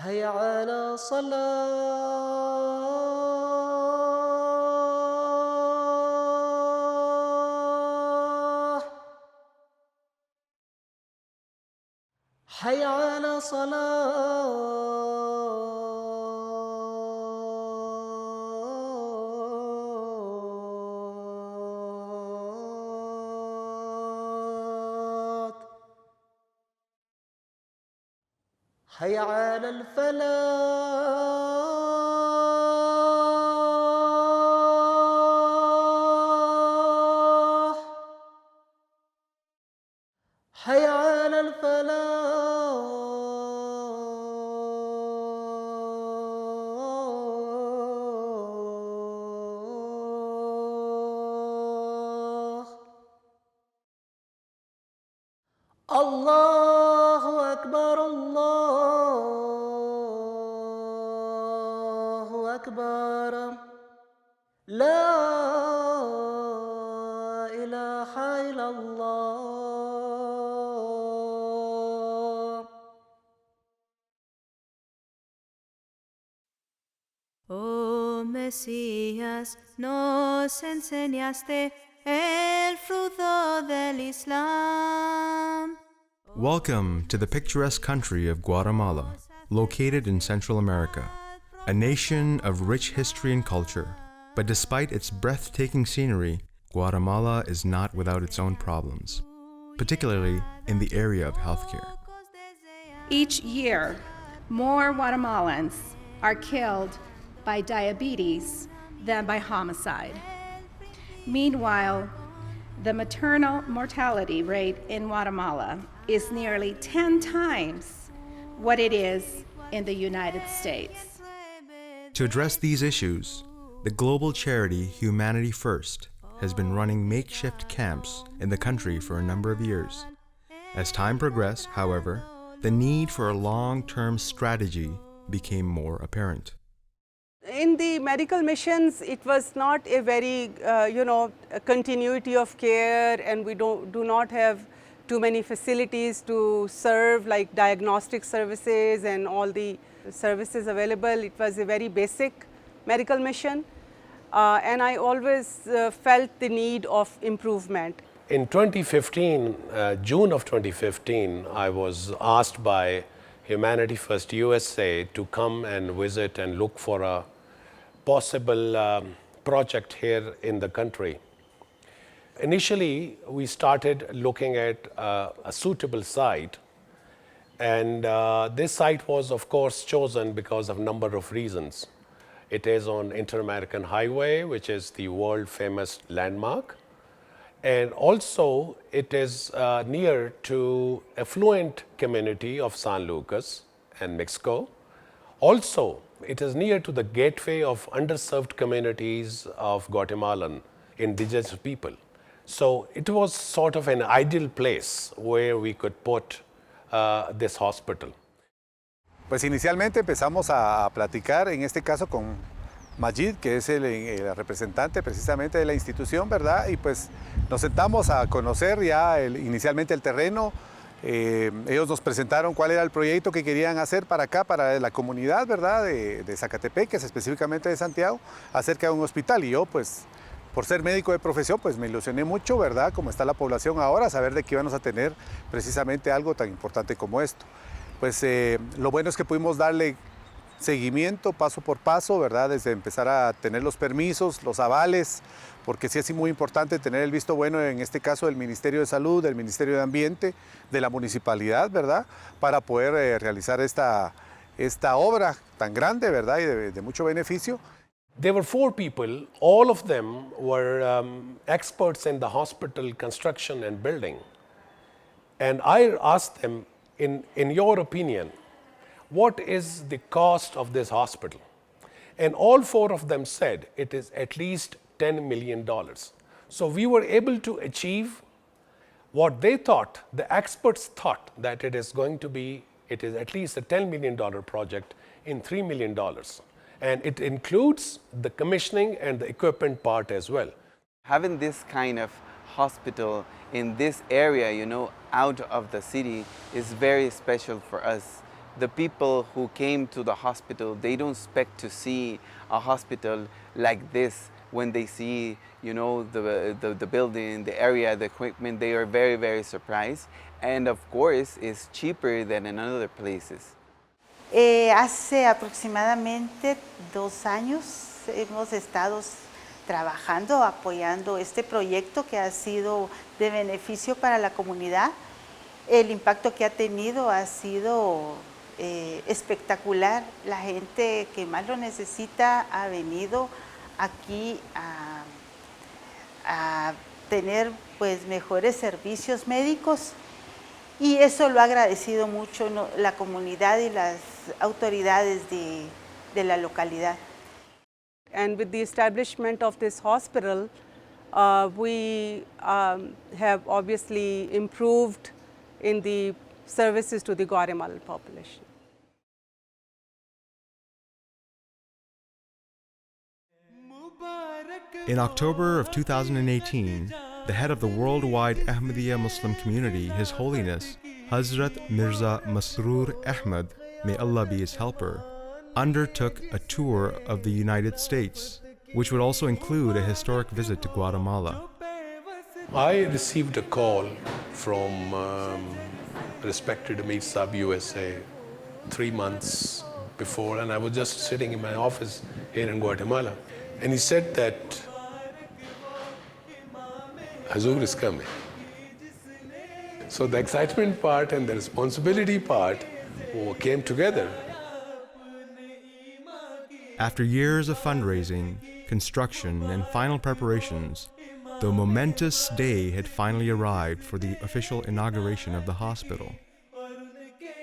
هيا على صلاة حي على صلاة حي على الفلاح حي على الفلاح الله أكبر الله أكبر لا إله إلا الله. Oh Mesías, nos enseñaste el fruto del Islam. Welcome to the picturesque country of Guatemala, located in Central America, a nation of rich history and culture. But despite its breathtaking scenery, Guatemala is not without its own problems, particularly in the area of healthcare. Each year, more Guatemalans are killed by diabetes than by homicide. Meanwhile, the maternal mortality rate in Guatemala is nearly 10 times what it is in the United States. To address these issues, the global charity Humanity First has been running makeshift camps in the country for a number of years. As time progressed, however, the need for a long-term strategy became more apparent. In the medical missions, it was not a very, a continuity of care, and we do not have too many facilities to serve like diagnostic services and all the services available. It was a very basic medical mission, and I always felt the need of improvement. In 2015, June of 2015, I was asked by Humanity First USA to come and visit and look for a possible project here in the country. Initially, we started looking at a suitable site, and this site was of course chosen because of a number of reasons. It is on Inter-American Highway, which is the world famous landmark, and also it is near to affluent community of San Lucas and Mexico. Also, it is near to the gateway of underserved communities of Guatemalan indigenous people. So it was sort of an ideal place where we could put this hospital. Pues inicialmente empezamos a platicar, en este caso con Majid, que es el representante precisamente de la institución, ¿verdad? Y pues nos sentamos a conocer ya inicialmente el terreno. Ellos nos presentaron cuál era el proyecto que querían hacer para acá, para la comunidad, ¿verdad? De Zacatepeques, específicamente de Santiago, acerca de un hospital. Y yo, pues, por ser médico de profesión, pues me ilusioné mucho, ¿verdad? Como está la población ahora, saber de que íbamos a tener precisamente algo tan importante como esto. Pues lo bueno es que pudimos darle seguimiento paso por paso, ¿verdad? Desde empezar a tener los permisos, los avales, porque sí es muy importante tener el visto bueno, en este caso del Ministerio de Salud, del Ministerio de Ambiente, de la Municipalidad, ¿verdad? Para poder realizar esta obra tan grande, ¿verdad? Y de mucho beneficio. There were 4 people, all of them were experts in the hospital construction and building. And I asked them, in your opinion, what is the cost of this hospital? And all 4 of them said it is at least $10 million. So we were able to achieve what they thought, the experts thought that it is at least a $10 million project in $3 million. And it includes the commissioning and the equipment part as well. Having this kind of hospital in this area, out of the city is very special for us the people who came to the hospital, they don't expect to see a hospital like this. When they see, you know, the building, the area, the equipment, they are very, very surprised. And of course, it's cheaper than in other places. Hace aproximadamente 2 años hemos estado trabajando, apoyando este proyecto que ha sido de beneficio para la comunidad. El impacto que ha tenido ha sido espectacular. La gente que más lo necesita ha venido aquí a tener pues mejores servicios médicos, y eso lo ha agradecido mucho la comunidad y las autoridades de la localidad. And with the establishment of this hospital, we have obviously improved in the services to the Guatemalan population. In October of 2018, the head of the worldwide Ahmadiyya Muslim community, His Holiness Hazrat Mirza Masroor Ahmad, may Allah be his helper, undertook a tour of the United States, which would also include a historic visit to Guatemala. I received a call from respected Amir Saab USA 3 months before, and I was just sitting in my office here in Guatemala, and he said that Hazur is coming. So the excitement part and the responsibility part came together. After years of fundraising, construction, and final preparations, the momentous day had finally arrived for the official inauguration of the hospital.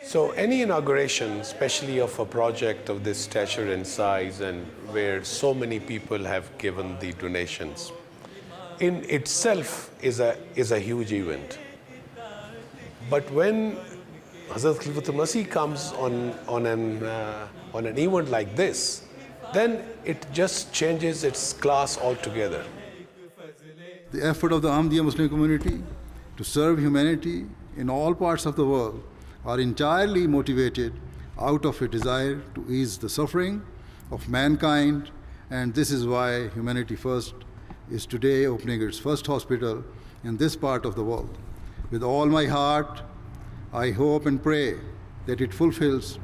So any inauguration, especially of a project of this stature and size, and where so many people have given the donations, in itself is a huge event. But when Hazrat Khalifatul Masih comes on an event like this, then it just changes its class altogether. The effort of the Ahmadiyya Muslim community to serve humanity in all parts of the world are entirely motivated out of a desire to ease the suffering of mankind, and this is why Humanity First is today opening its first hospital in this part of the world. With all my heart, I hope and pray that it fulfills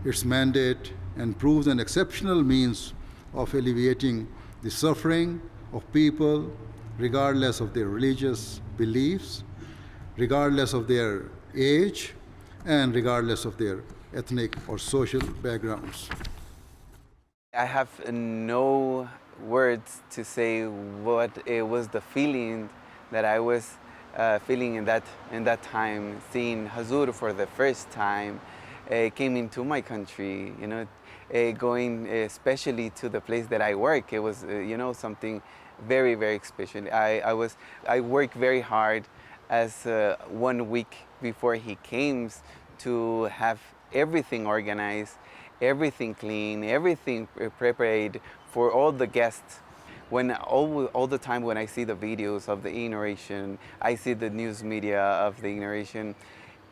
its mandate and proves an exceptional means of alleviating the suffering of people regardless of their religious beliefs, regardless of their age, and regardless of their ethnic or social backgrounds. I have no words to say what it was the feeling that I was feeling in that time, seeing Hazur for the first time, came into my country, you know, going especially to the place that I work. It was, you know, something very, very special. I worked very hard as 1 week before he came to have everything organized, everything clean, everything prepared for all the guests. When all the time when I see the videos of the inauguration, I see the news media of the inauguration,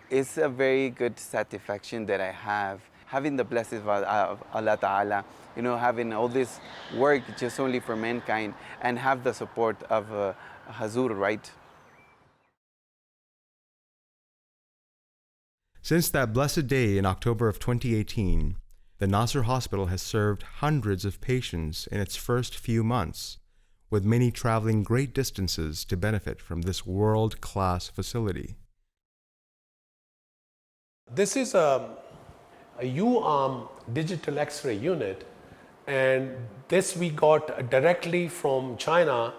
it's a very good satisfaction that I have. Having the blessings of Allah Ta'ala, you know, having all this work just only for mankind and have the support of Hazur, right? Since that blessed day in October of 2018, the Nasir Hospital has served hundreds of patients in its first few months, with many traveling great distances to benefit from this world-class facility. This is a U-arm digital X-ray unit, and this we got directly from China.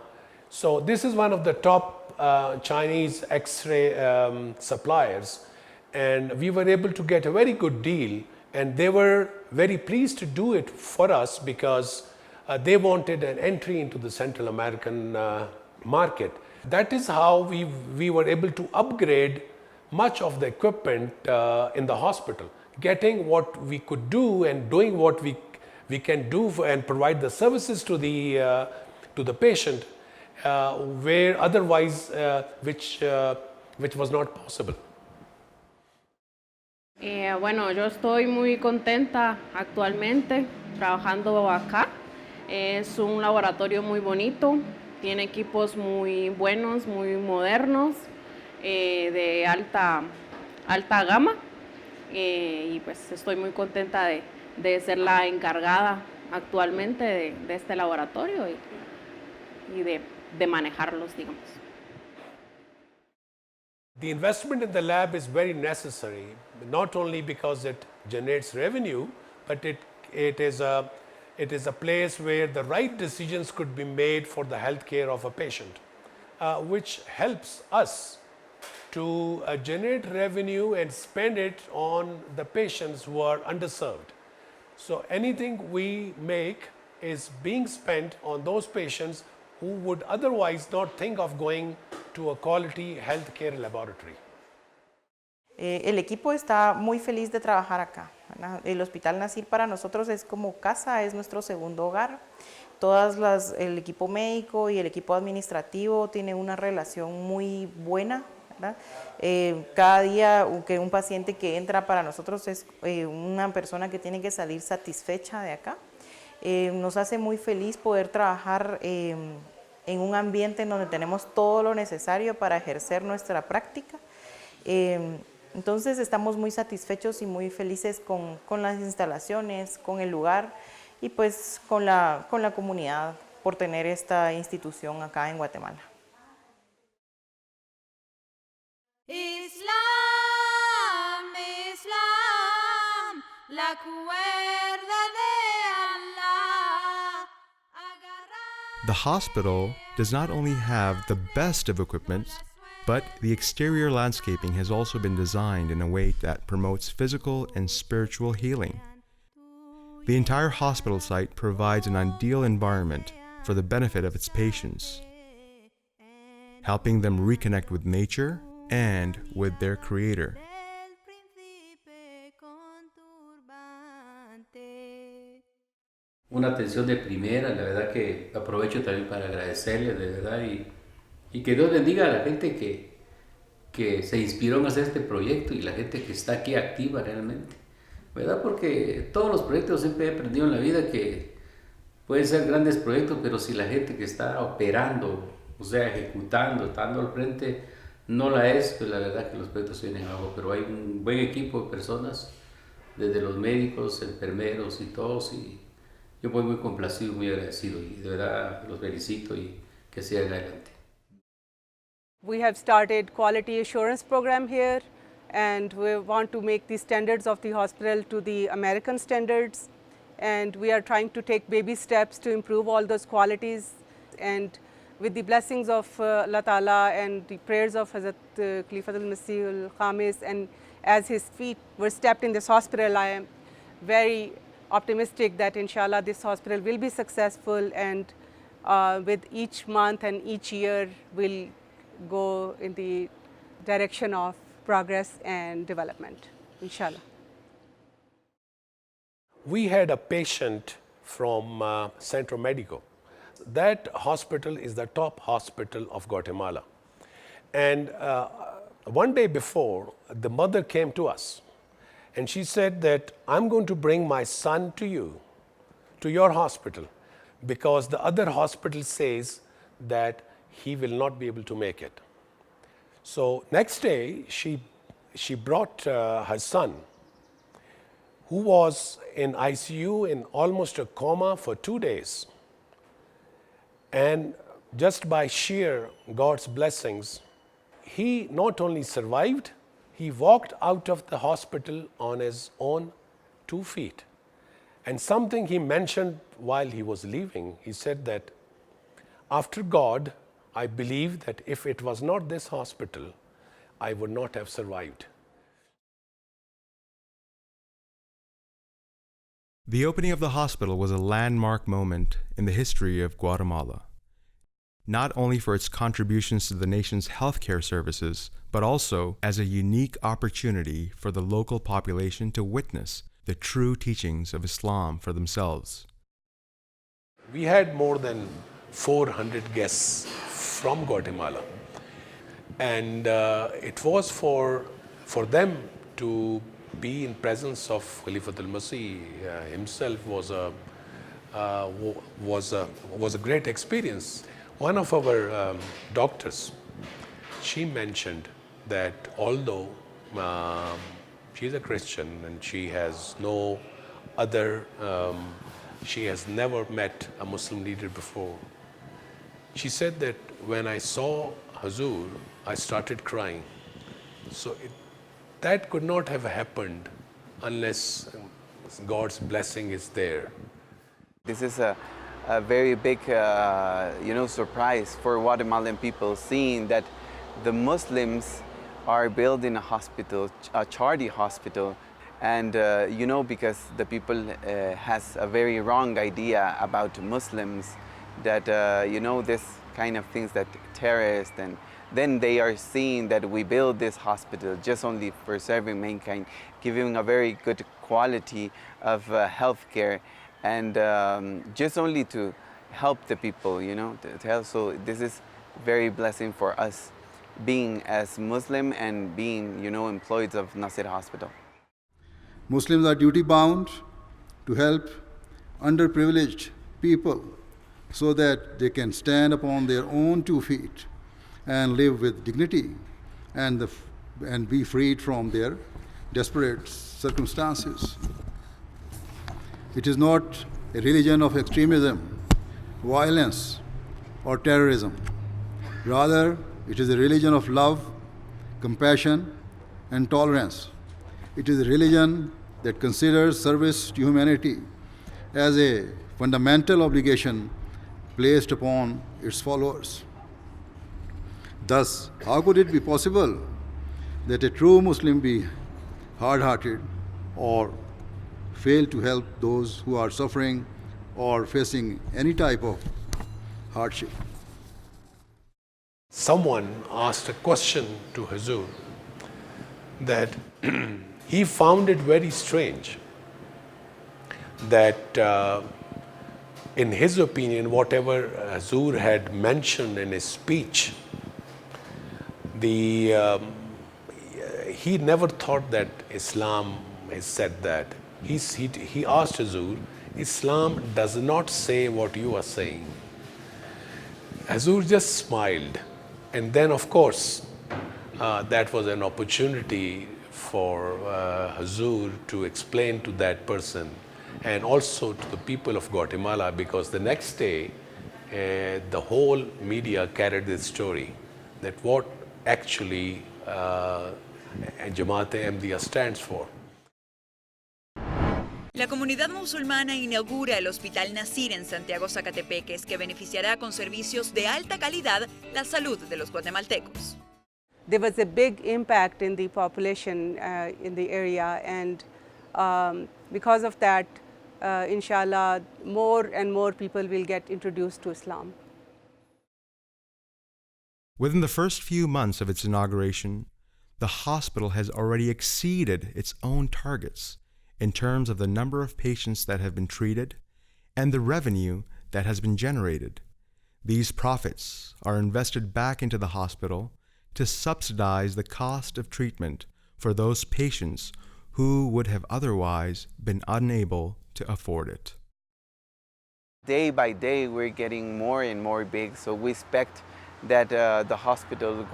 So this is one of the top Chinese X-ray suppliers, and we were able to get a very good deal, and they were very pleased to do it for us because they wanted an entry into the Central American market. That is how we were able to upgrade much of the equipment in the hospital, getting what we could do and doing what we can do and provide the services to the patient where otherwise which was not possible. Bueno, yo estoy muy contenta actualmente trabajando acá. Es un laboratorio muy bonito, tiene equipos muy buenos, muy modernos, de alta gama. Y pues estoy muy contenta de ser la encargada actualmente de este laboratorio y de manejarlos, digamos. The investment in the lab is very necessary, not only because it generates revenue, but it is a place where the right decisions could be made for the health care of a patient, which helps us to generate revenue and spend it on the patients who are underserved. So anything we make is being spent on those patients who would otherwise not think of going to a quality healthcare laboratory. El equipo está muy feliz de trabajar acá, ¿verdad? El Hospital Nasir para nosotros es como casa, es nuestro segundo hogar. El equipo médico y el equipo administrativo tienen una relación muy buena, ¿verdad? Cada día que un paciente que entra para nosotros es una persona que tiene que salir satisfecha de acá. Nos hace muy feliz poder trabajar en un ambiente en donde tenemos todo lo necesario para ejercer nuestra práctica. Entonces estamos muy satisfechos y muy felices con las instalaciones, con el lugar y pues con la comunidad por tener esta institución acá en Guatemala. Islam, Islam, la cuerda de Allah. The hospital does not only have the best of equipment, but the exterior landscaping has also been designed in a way that promotes physical and spiritual healing. The entire hospital site provides an ideal environment for the benefit of its patients, helping them reconnect with nature and with their Creator. Una atención de primera, la verdad que aprovecho también para agradecerles, de verdad, y que Dios bendiga a la gente que se inspiró en hacer este proyecto y la gente que está aquí activa realmente, ¿verdad? Porque todos los proyectos siempre he aprendido en la vida que pueden ser grandes proyectos, pero si la gente que está operando, o sea, ejecutando, estando al frente, no la es, pues la verdad que los proyectos se vienen abajo, pero hay un buen equipo de personas, desde los médicos, enfermeros y todos, y yo voy muy complacido, muy agradecido, y de verdad los felicito y que sigan adelante. We have started quality assurance program here, and we want to make the standards of the hospital to the American standards, and we are trying to take baby steps to improve all those qualities. And with the blessings of Allah Ta'ala and the prayers of Hazrat Khalifatul Masih al-Khamis, and as his feet were stepped in this hospital, I am very optimistic that inshallah this hospital will be successful, and with each month and each year will go in the direction of progress and development, inshallah. We had a patient from Centro Medico. That hospital is the top hospital of Guatemala. And one day before, the mother came to us and she said that I'm going to bring my son to you, to your hospital, because the other hospital says that he will not be able to make it. So next day, she brought her son, who was in ICU in almost a coma for 2 days. And just by sheer God's blessings, he not only survived, he walked out of the hospital on his own 2 feet. And something he mentioned while he was leaving, he said that after God, I believe that if it was not this hospital, I would not have survived. The opening of the hospital was a landmark moment in the history of Guatemala, not only for its contributions to the nation's healthcare services, but also as a unique opportunity for the local population to witness the true teachings of Islam for themselves. We had more than 400 guests from Guatemala, and it was for them to be in presence of Khalifatul Masih himself was a great experience. One of our doctors, she mentioned that although she's a Christian and she has no other, she has never met a Muslim leader before. She said that when I saw Hazur, I started crying. So that could not have happened unless God's blessing is there. This is a very big, surprise for Guatemalan people, seeing that the Muslims are building a hospital, a charity hospital, and because the people has a very wrong idea about Muslims, that this kind of things, that terrorists, and then they are seeing that we build this hospital just only for serving mankind, giving a very good quality of healthcare, and just only to help the people, to help. So this is very blessing for us, being as Muslim and being, employees of Nasir Hospital. Muslims are duty bound to help underprivileged people so that they can stand upon their own 2 feet and live with dignity and be freed from their desperate circumstances. It is not a religion of extremism, violence, or terrorism. Rather, it is a religion of love, compassion, and tolerance. It is a religion that considers service to humanity as a fundamental obligation placed upon its followers. Thus, how could it be possible that a true Muslim be hard-hearted or fail to help those who are suffering or facing any type of hardship? Someone asked a question to Hazur that he found it very strange that in his opinion, whatever Hazur had mentioned in his speech, he never thought that Islam has said that. He asked Hazur, Islam does not say what you are saying. Hazur just smiled, and then of course that was an opportunity for Hazur to explain to that person and also to the people of Guatemala, because the next day the whole media carried this story that what actually Jamaat-e-Ahmadiyya stands for. La comunidad musulmana inaugura el Hospital Nasir en Santiago, Zacatepeques, que beneficiará con servicios de alta calidad la salud de los guatemaltecos. There was a big impact in the population in the area, and because of that, inshallah, more and more people will get introduced to Islam. Within the first few months of its inauguration, the hospital has already exceeded its own targets in terms of the number of patients that have been treated and the revenue that has been generated. These profits are invested back into the hospital to subsidize the cost of treatment for those patients who would have otherwise been unable to afford it. Day by day, we're getting more and more big, so we expect that the hospital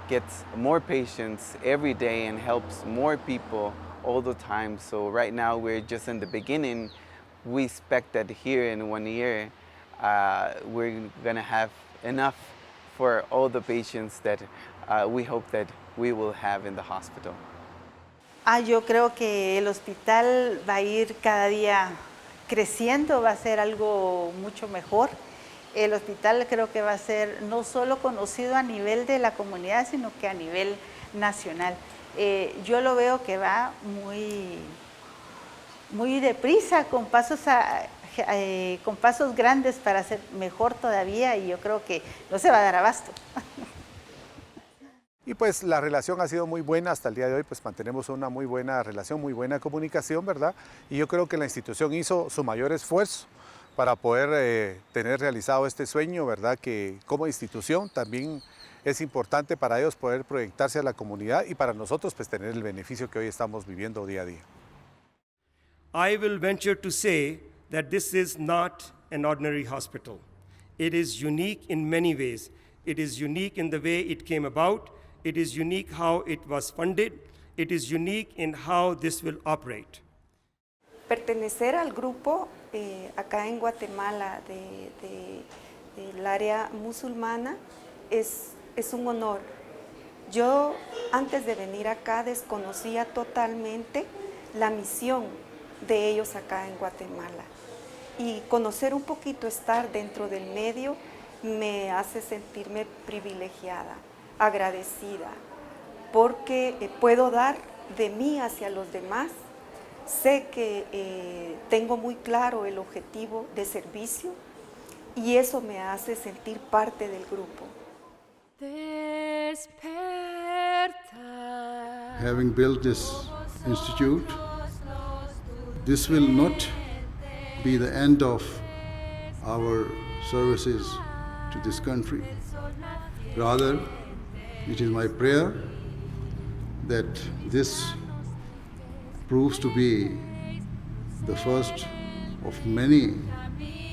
gets more patients every day and helps more people all the time. So right now we're just in the beginning. We expect that here in 1 year we're going to have enough for all the patients that we hope that we will have in the hospital. Yo creo que el hospital va a ir cada día creciendo, va a ser algo mucho mejor. El hospital creo que va a ser no solo conocido a nivel de la comunidad, sino que a nivel nacional. Yo lo veo que va muy deprisa, con pasos grandes para ser mejor todavía, y yo creo que no se va a dar abasto. Y pues la relación ha sido muy buena hasta el día de hoy, pues mantenemos una muy buena relación, muy buena comunicación, ¿verdad? Y yo creo que la institución hizo su mayor esfuerzo para poder tener realizado este sueño, ¿verdad? Que como institución también es importante para ellos poder proyectarse a la comunidad y para nosotros pues tener el beneficio que hoy estamos viviendo día a día. I will venture to say that this is not an ordinary hospital. It is unique in many ways. It is unique in the way it came about. It is unique how it was funded. It is unique in how this will operate. Pertenecer al grupo acá en Guatemala del área musulmana es un honor. Yo antes de venir acá desconocía totalmente la misión de ellos acá en Guatemala. Y conocer un poquito, estar dentro del medio, me hace sentirme privilegiada, agradecida, porque puedo dar de mí hacia los demás. Sé que tengo muy claro el objetivo de servicio y eso me hace sentir parte del grupo. Having built this institute, this will not be the end of our services to this country. Rather, it is my prayer that this proves to be the first of many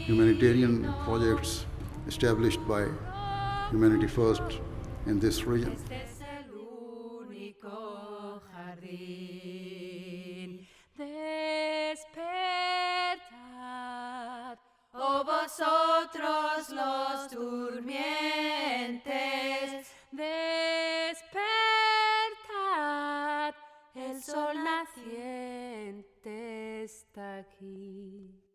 humanitarian projects established by Humanity First in this region. Oh vosotros los durmientes, despertad, el sol naciente está aquí.